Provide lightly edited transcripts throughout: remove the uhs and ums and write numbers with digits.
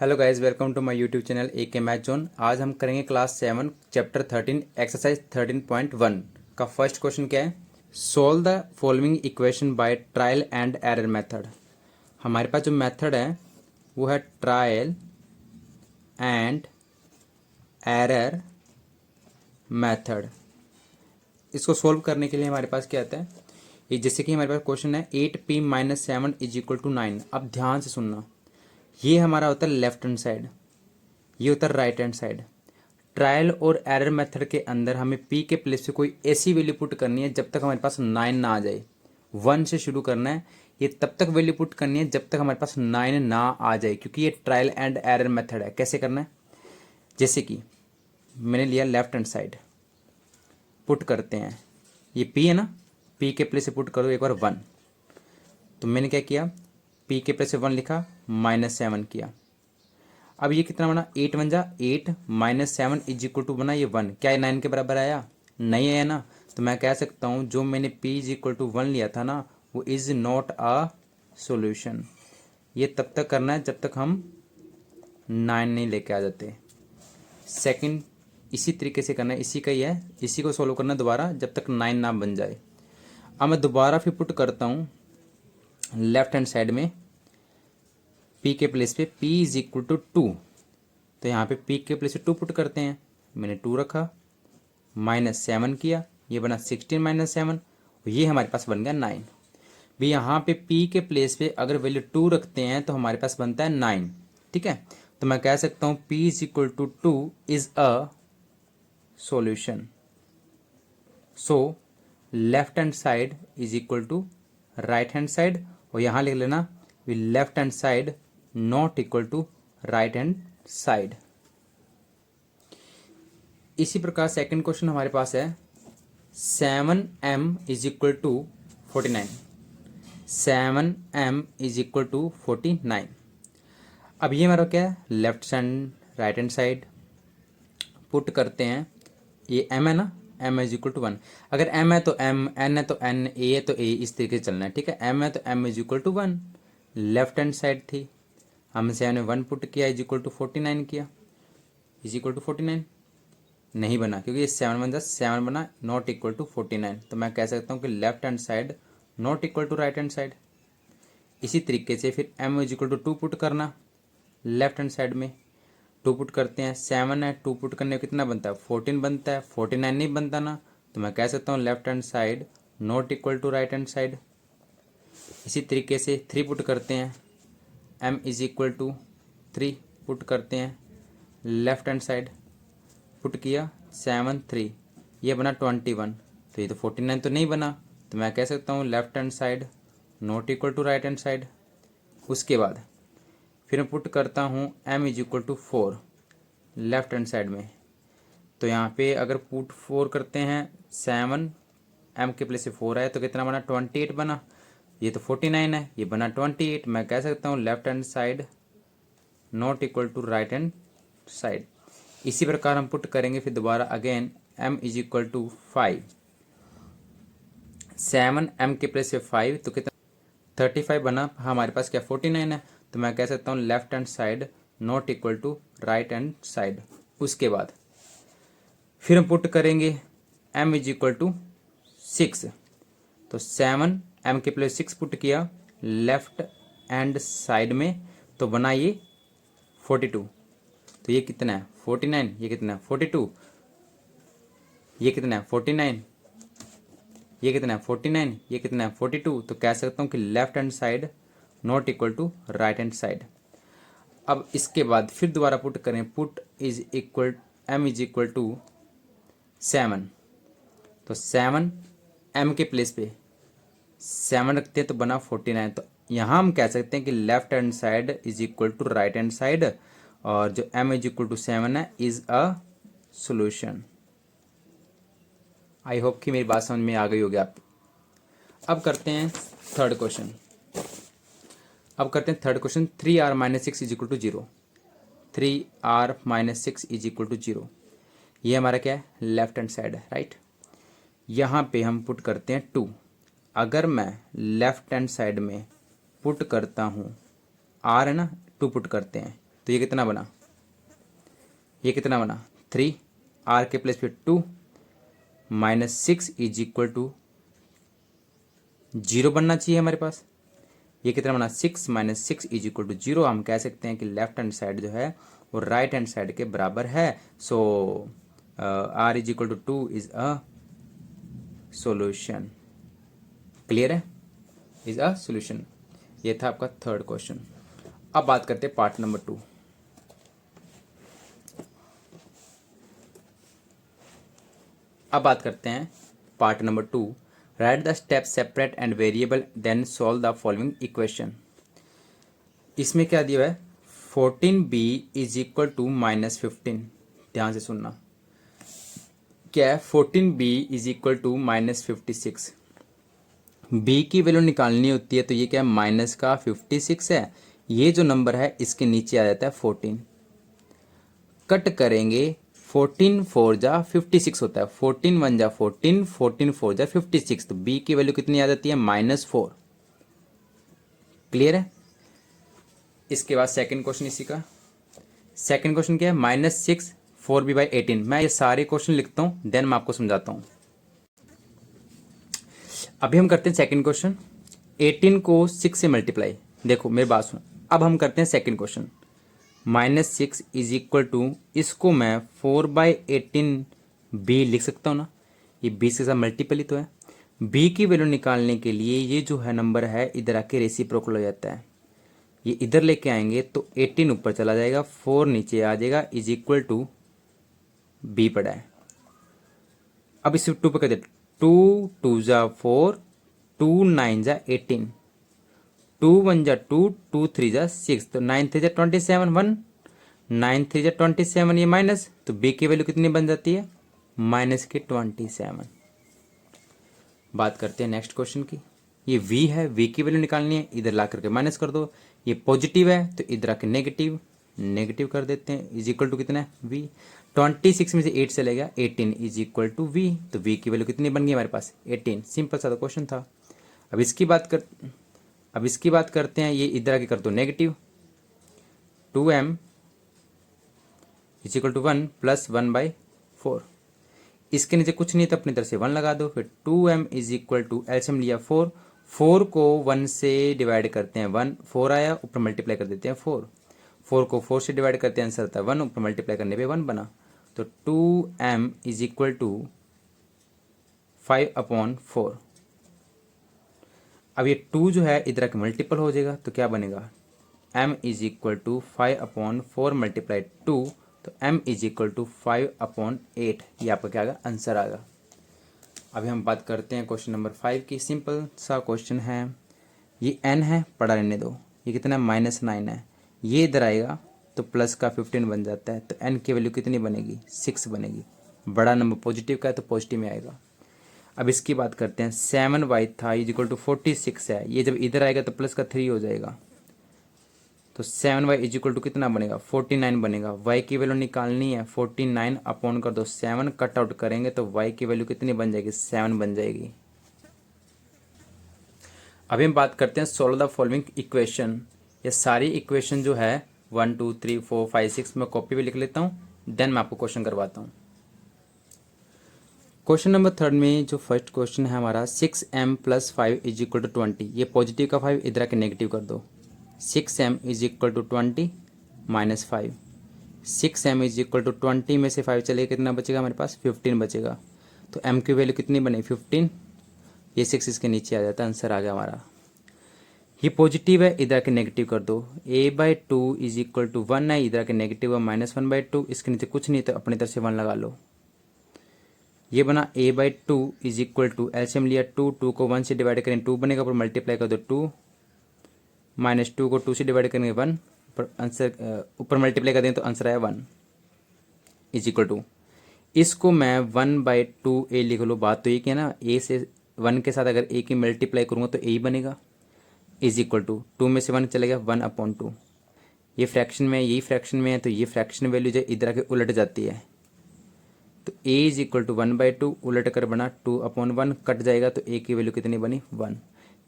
Hello guys, welcome to my YouTube channel A K math zone. आज हम करेंगे class 7 chapter 13 exercise 13.1 का first question. क्या है? Solve the following equation by trial and error method. हमारे पास जो method है वो है ट्रायल एंड एरर मेथड। इसको सोल्व करने के लिए हमारे पास क्या आता है, ये जैसे कि हमारे पास क्वेश्चन है 8p minus 7 is equal to 9। अब ध्यान से सुनना, ये हमारा होता है लेफ्ट हैंड साइड, ये होता है राइट हैंड साइड। ट्रायल और एरर मेथड के अंदर हमें पी के प्लेस पे कोई ऐसी वैल्यू पुट करनी है जब तक हमारे पास 9 ना आ जाए। 1 से शुरू करना है, ये तब तक वैल्यू पुट करनी है जब तक हमारे पास 9 ना आ जाए, क्योंकि ये ट्रायल एंड एरर मेथड है। कैसे करना है? जैसे कि मैंने लिया लेफ्ट हैंड साइड, पुट करते हैं, ये पी है ना, पी के प्लेस से पुट करो एक बार 1। तो मैंने क्या किया, पी के प्लेस से 1 लिखा, -7 किया। अब ये कितना बना, 8 बन जा 8 माइनस 7 इज इक्वल टू बना ये 1। क्या ये 9 के बराबर आया? नहीं आया ना। तो मैं कह सकता हूँ जो मैंने p इज इक्वल टू 1 लिया था ना, वो इज नॉट अ सोल्यूशन। ये तब तक करना है जब तक हम 9 नहीं लेके आ जाते। सेकंड इसी तरीके से करना है, इसी का ही है, इसी को सोल्व करना है दोबारा जब तक 9 ना बन जाए। अब मैं दोबारा फिर पुट करता हूँ लेफ्ट हैंड साइड में, p के प्लेस पे p इज इक्वल टू 2। तो यहाँ पे p के प्लेस पे 2 पुट करते हैं। मैंने 2 रखा, -7 किया, ये बना 16 माइनस 7, ये हमारे पास बन गया 9। भी यहाँ पे p के प्लेस पे अगर वैल्यू 2 रखते हैं तो हमारे पास बनता है 9। ठीक है, तो मैं कह सकता हूँ p is equal to 2 is a solution. So left hand side is equal to right hand side, और यहाँ लिख लेना left hand side not equal to right hand side. इसी प्रकार सेकंड क्वेश्चन हमारे पास है 7m is equal to 49। 7m is equal to 49। अब ये हमारा क्या है, left hand right hand side put करते हैं। ये m है ना, m इज इक्वल टू 1। अगर m है तो m, n है तो n, a है तो a, इस तरीके से चलना है। ठीक है, m है तो m is equal to 1। Left hand side थी, हमने 7 में 1 पुट किया, इज इक्वल टू 49 किया, इज इक्वल टू 49 नहीं बना, क्योंकि ये 7 बन जा 7 बना, नॉट इक्वल टू 49। तो मैं कह सकता हूँ कि left hand side not equal to right hand side. इसी तरीके से फिर m is equal to 2 put करना, लेफ्ट हैंड साइड में 2 पुट करते हैं। 7 है, 2 पुट करने में कितना बनता है, 14 बनता है। 49 नहीं बनता ना, तो मैं कह सकता हूँ left hand side not equal to right hand side. इसी तरीके से 3 पुट करते हैं, m is equal to 3 put करते हैं, लेफ्ट हैंड साइड पुट किया 7 3, ये बना 21। तो ये तो 49 तो नहीं बना, तो मैं कह सकता हूँ left hand side not equal to right hand side. उसके बाद फिर मैं पुट करता हूँ m is equal to 4 left hand side में। तो यहाँ पे अगर पुट 4 करते हैं, 7 m के प्लेस से 4 आया तो कितना बना, 28 बना। ये तो 49 है, ये बना 28। मैं कह सकता हूँ left hand side not equal to right hand side. इसी प्रकार हम पुट करेंगे फिर दोबारा again m is equal to 5। 7 m के प्लेस से 5 तो कितना, 35 बना। हमारे पास क्या 49 है, तो मैं कह सकता हूँ left hand side not equal to right hand side. उसके बाद फिर हम पुट करेंगे m इज इक्वल टू 6। तो 7 m के प्लेस 6 पुट किया लेफ्ट हैंड साइड में, तो बना ये 42। तो ये कितना है 49, ये कितना है 42, ये कितना है 49, ये कितना है 49, ये कितना है 42। तो कह सकता हूँ कि left hand side not equal to right hand side. अब इसके बाद फिर दोबारा पुट करें, put is equal m is equal to 7। तो 7 m के प्लेस पे 7 रखते हैं तो बना 49। तो यहाँ हम कह सकते हैं कि left hand side is equal to right hand side, और जो m इज इक्वल टू 7 है is a solution. I hope कि मेरी बात समझ में आ गई होगी आप। अब करते हैं थर्ड क्वेश्चन। अब करते हैं third question, 3r minus 6 is equal to 0। 3r minus 6 is equal to 0, ये हमारा क्या है, लेफ्ट हैंड साइड है, राइट। यहाँ पे हम पुट करते हैं 2। अगर मैं लेफ्ट हैंड साइड में पुट करता हूँ r है ना, 2 पुट करते हैं तो ये कितना बना, ये कितना बना 3, आर के प्लेस पे 2 माइनस 6 इज इक्वल टू 0 बनना चाहिए हमारे पास। ये कितना बना 6 माइनस 6 इज इक्वल टू 0। हम कह सकते हैं कि लेफ्ट हैंड साइड जो है वो राइट हैंड साइड के बराबर है। So R is equal to 2 is a solution. Clear है, इज अ सॉल्यूशन। ये था आपका थर्ड क्वेश्चन। अब बात करते हैं पार्ट नंबर 2। अब बात करते हैं part number 2। Write the step separate and variable then solve the following equation. इसमें क्या दिया है 14b is equal to minus 15। ध्यान से सुनना, क्या है 14b is equal to minus 56। b की वैल्यू निकालनी होती है तो ये क्या है माइनस का 56 है। ये जो नंबर है इसके नीचे आ जाता है 14। कट करेंगे 14 4 जा 56 होता है, 14 1 जा 14, 14 4 जा 56। तो b की वैल्यू कितनी आ जाती है -4। क्लियर है। इसके बाद सेकंड क्वेश्चन इसी का। सेकंड क्वेश्चन क्या है -6 4b/18। मैं ये सारे क्वेश्चन लिखता हूं देन मैं आपको समझाता हूं। अभी हम करते हैं सेकंड क्वेश्चन। 18 को 6 से मल्टीप्लाई, देखो मेरी बात सुनो। अब हम करते हैं second question. -6 is equal to, इसको मैं 4/18 b लिख सकता हूँ ना, ये 20 के साथ मल्टीपल ही तो है। b की वैल्यू निकालने के लिए ये जो है नंबर है इधर आके रेसिप्रोकल हो जाता है। ये इधर लेके आएंगे तो 18 ऊपर चला जाएगा, 4 नीचे आ जाएगा, इज इक्वल टू b पड़ा है। अब इस 2 पे कर दे, 2 2 जा 4, 2 9 जा 18, 2 1 जा 2, 2 3 जा 6, तो 9 3 जा 27 1, 9 3 जा 27, ये माइनस, तो b की वैल्यू कितनी बन जाती है माइनस के 27। बात करते हैं नेक्स्ट क्वेश्चन की। ये v है, v की वैल्यू निकालनी है, इधर ला करके माइनस कर दो। ये पॉजिटिव है तो इधर आके नेगेटिव, नेगेटिव कर देते हैं, इज इक्वल टू कितना है v। 26 में से 8 चलेगा 18 इज इक्वल टू v। तो v की वैल्यू कितनी बन गई हमारे पास 18। सिंपल सा क्वेश्चन था। अब इसकी बात करते हैं, ये इधर आके कर दो negative, 2m is equal to 1 plus 1/4। इसके नीचे कुछ नहीं तो अपनी तरफ से 1 लगा दो। फिर 2m is equal to, LCM लिया 4, 4 को 1 से डिवाइड करते हैं 1, 4 आया, ऊपर मल्टीप्लाई कर देते हैं 4, 4 को 4 से डिवाइड करते हैं आंसर आता है 1, ऊपर मल्टीप्लाई करने पे 1 बना। तो 2m इज इक्वल टू 5/4। अब ये 2 जो है इधर का मल्टीपल हो जाएगा तो क्या बनेगा m is equal to 5/4 multiply 2, तो m इज इक्वल टू 5/8। ये आपका क्या आएगा आंसर आएगा। अभी हम बात करते हैं क्वेश्चन नंबर 5 की। सिंपल सा क्वेश्चन है, ये n है पढ़ा रहने दो, ये कितना -9 है, ये इधर आएगा तो प्लस का 15 बन जाता है, तो n की वैल्यू कितनी बनेगी 6 बनेगी। बड़ा नंबर पॉजिटिव का है तो पॉजिटिव में आएगा। अब इसकी बात करते हैं, 7y था इज इक्वल टू 46 है, ये जब इधर आएगा तो प्लस का 3 हो जाएगा, तो 7y इज इक्वल टू कितना बनेगा 49 बनेगा। y की वैल्यू निकालनी है, 49 अपॉन कर दो 7, कट आउट करेंगे तो y की वैल्यू कितनी बन जाएगी 7 बन जाएगी। अभी हम बात करते हैं सोल्व द फॉलोइंग इक्वेशन। ये सारी इक्वेशन जो है 1 2 3 4 5 6 मैं कॉपी पे लिख लेता हूँ, देन मैं आपको क्वेश्चन करवाता हूँ। क्वेश्चन नंबर 3 में जो फर्स्ट क्वेश्चन है हमारा, 6m plus 5 is equal to 20। ये पॉजिटिव का 5 इधर आके नेगेटिव कर दो, 6m is equal to 20 minus 5। 6m is equal to 20 में से 5 चलेगा कितना बचेगा हमारे पास 15 बचेगा। तो m की वैल्यू कितनी बनी 15, ये 6 इसके नीचे आ जाता है, आंसर आ गया हमारा। ये पॉजिटिव है, इधर के नेगेटिव कर दो, a/2 इज इक्वल टू 1 है, इधर के नेगेटिव है -1/2, इसके नीचे कुछ नहीं तो अपनी तरफ से 1 लगा लो। ये बना a/2 is equal to, LCM लिया 2, 2 को 1 से डिवाइड करें 2 बनेगा, पर मल्टीप्लाई कर दो 2, -2 को 2 से डिवाइड करेंगे 1, पर आंसर ऊपर मल्टीप्लाई कर दें तो आंसर आया 1 इज इक्वल टू। इसको मैं 1/2 a लिख लो। बात तो ये कि है ना, a से 1 के साथ अगर a की मल्टीप्लाई करूँगा तो a ही बनेगा, इज इक्वल टू 2 में से 1 चलेगा 1/2। ये फ्रैक्शन में है, यही फ्रैक्शन में है, तो ये फ्रैक्शन वैल्यू जो इधर आके उलट जाती है, तो a इज इक्वल टू 1/2 उलट कर बना 2/1, कट जाएगा तो a की वैल्यू कितनी बनी 1।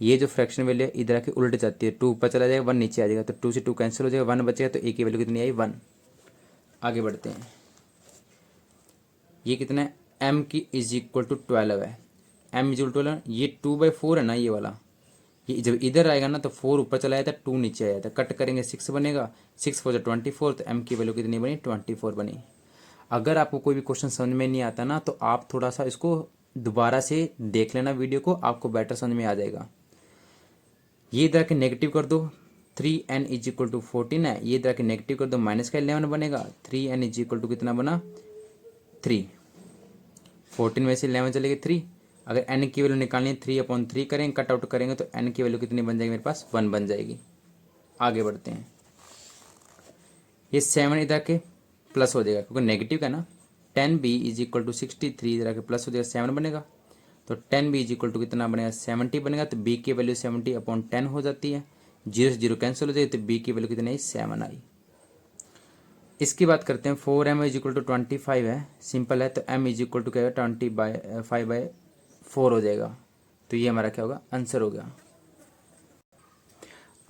ये जो फ्रैक्शन वैल्यू है इधर आके उल्ट जाती है, 2 ऊपर चला जाएगा 1 नीचे आ जाएगा, तो 2 से 2 कैंसिल हो जाएगा, 1 बचेगा, तो ए की वैल्यू कितनी आई 1। आगे बढ़ते हैं। ये कितना है, m की इज इक्वल टू 12 है, m इज इक्वल टू ये 2/4 है ना ये वाला, ये जब इधर आएगा ना तो 4 ऊपर चला जाता है 2 नीचे आ जाता है, कट करेंगे 6 बनेगा, 6 4 24, तो m की वैल्यू कितनी बनी 24 बनी। अगर आपको कोई भी क्वेश्चन समझ में नहीं आता ना तो आप थोड़ा सा इसको दोबारा से देख लेना वीडियो को, आपको बेटर समझ में आ जाएगा। ये इधर के नेगेटिव कर दो, 3n इज इक्वल टू 14 है, ये इधर के नेगेटिव कर दो, माइनस का 11 बनेगा, 3n इज इक्वल टू कितना बना 3, 14 में से 11 चलेगी 3, अगर n की वैल्यू निकालनी है 3/3 करेंगे, कट आउट करेंगे तो n की वैल्यू कितनी बन जाएगी मेरे पास 1 बन जाएगी। आगे बढ़ते हैं। ये 7 इधर के प्लस हो जाएगा क्योंकि नेगेटिव का ना, 10b इज इक्वल टू 63 इधर के प्लस हो जाएगा 7 बनेगा, तो 10b इज इक्वल टू कितना बनेगा 70 बनेगा, तो b की वैल्यू 70/10 हो जाती है, 0 से 0 कैंसिल हो जाएगी, तो b की वैल्यू कितनी आई 7 आई। इसकी बात करते हैं, 4m इज इक्वल टू 25 है, सिंपल है, तो m इज इक्वल टू क्या होगा 20/5/4 हो जाएगा, तो ये हमारा क्या होगा आंसर हो गया।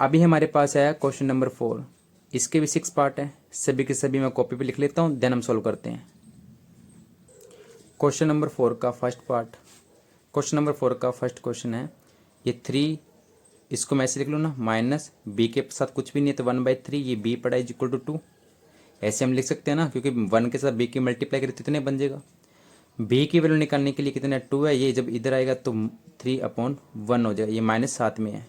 अभी हमारे पास आया क्वेश्चन नंबर 4, इसके भी 6 पार्ट है, सभी के सभी मैं कॉपी पे लिख लेता हूँ, देन हम सॉल्व करते हैं। क्वेश्चन नंबर 4 का फर्स्ट पार्ट, क्वेश्चन नंबर 4 का फर्स्ट क्वेश्चन है, ये 3 इसको मैं ऐसे लिख लूँ ना, माइनस b के साथ कुछ भी नहीं है तो 1/3, ये b पड़ा इज इक्वल टू 2, ऐसे हम लिख सकते हैं ना, क्योंकि 1 के साथ b की मल्टीप्लाई करें तो कितने बन जाएगा, b की वैल्यू निकालने के लिए कितना 2 है, ये जब इधर आएगा तो 3/1 हो जाएगा, ये -7 में है,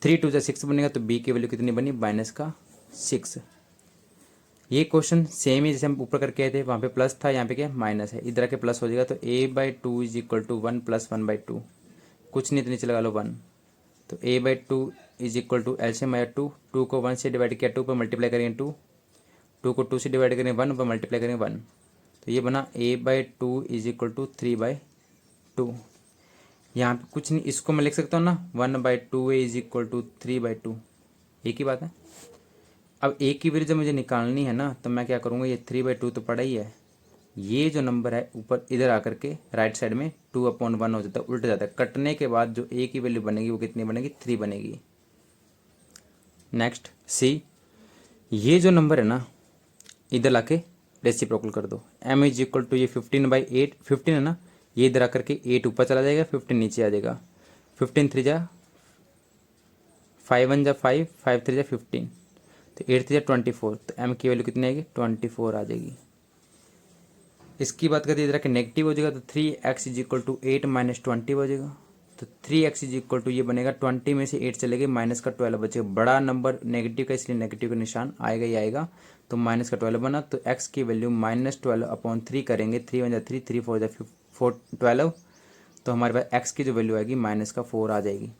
3 2 जा 6 बनेगा, तो b की वैल्यू कितनी बनी -6। ये क्वेश्चन सेम ही जैसे हम ऊपर करके आए थे, वहाँ पे प्लस था, यहाँ पे क्या माइनस है, इधर के प्लस हो जाएगा, तो a/2 इज इक्वल टू 1 + 1/2, कुछ नहीं तो नीचे लगा लो 1, तो a/2 is equal to LCM आया 2, 2 को 1 से डिवाइड किया 2 पर मल्टीप्लाई करेंगे 2, 2 को 2 से डिवाइड करेंगे 1 पर मल्टीप्लाई करेंगे 1, तो ये बना a/2 इज इक्वल टू 3/2। यहाँ पे कुछ नहीं, इसको मैं लिख सकता हूँ ना 1/2 इज इक्वल टू 3/2, एक ही बात है। अब a की वैल्यू जब मुझे निकालनी है ना तो मैं क्या करूँगा, ये 3/2 तो पड़ा ही है, ये जो नंबर है ऊपर इधर आकर के राइट साइड में 2/1 हो जाता है, उल्ट जाता है, कटने के बाद जो a की वैल्यू बनेगी वो कितनी बनेगी 3 बनेगी। नेक्स्ट सी, ये जो नंबर है ना इधर लाके रेसिप्रोकल कर दो, m इज इक्वल टू ये 15/8, 15 है ना, ये इधर आकर के 8 ऊपर चला जाएगा 15 नीचे आ जाएगा, 15 3 जा 5 1 जा 5 5 3 जा 15, तो 8 3 जा 24, तो m की वैल्यू कितनी आएगी 24 आ जाएगी। इसकी बात करते इधर के नेगेटिव हो जाएगा, तो 3x इज इक्वल टू 8 - 20 हो जाएगा, तो 3x इज इक्वल टू ये बनेगा 20 में से 8 चलेगा माइनस का 12 बचेगा, बड़ा नंबर नेगेटिव का इसलिए नेगेटिव का निशान आएगा ही आएगा, तो माइनस का 12 बना, तो x की वैल्यू -12/3 करेंगे, 3 1 जा 3 3 4 जा 12, तो हमारे पास x की जो वैल्यू आएगी -4 आ जाएगी।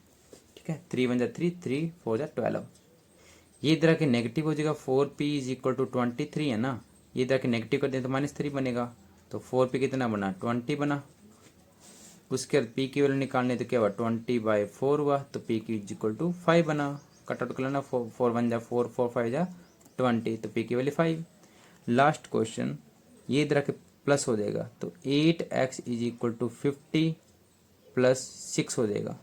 ठीक है, 3 1 जा 3 3 4 जा 12, ये इधर के नेगेटिव हो जाएगा, 4p इज इक्वल टू 23 है ना, ये इधर के नेगेटिव कर दें तो -3 बनेगा, तो 4p कितना बना 20 बना, उसके बाद p की वैल्यू निकालने तो क्या हुआ 20/4 हुआ, तो p की इज इक्वल टू 5 बना, कट आउट कर लेना, 4 1 जा 4 4 5 जा 20, तो p की वैल्यू 5। लास्ट क्वेश्चन, ये इधर के प्लस हो जाएगा, तो 8x इज इक्वल टू 50 + 6 हो जाएगा,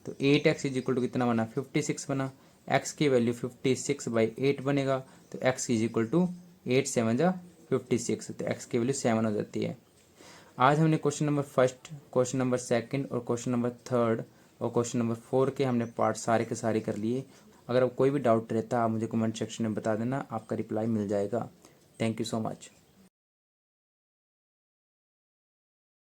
तो 8x इज इक्वल टू कितना बना 56 बना, x की वैल्यू 56/8 बनेगा, तो x इज इक्वल टू 8 7 जा 56, तो x की वैल्यू 7 हो जाती है। आज हमने question number first, question number second और क्वेश्चन नंबर थर्ड और क्वेश्चन नंबर 4 के हमने पार्ट सारे के सारे कर लिए। अगर कोई भी डाउट रहता है आप मुझे कमेंट सेक्शन में बता देना, आपका रिप्लाई मिल जाएगा। Thank you so much.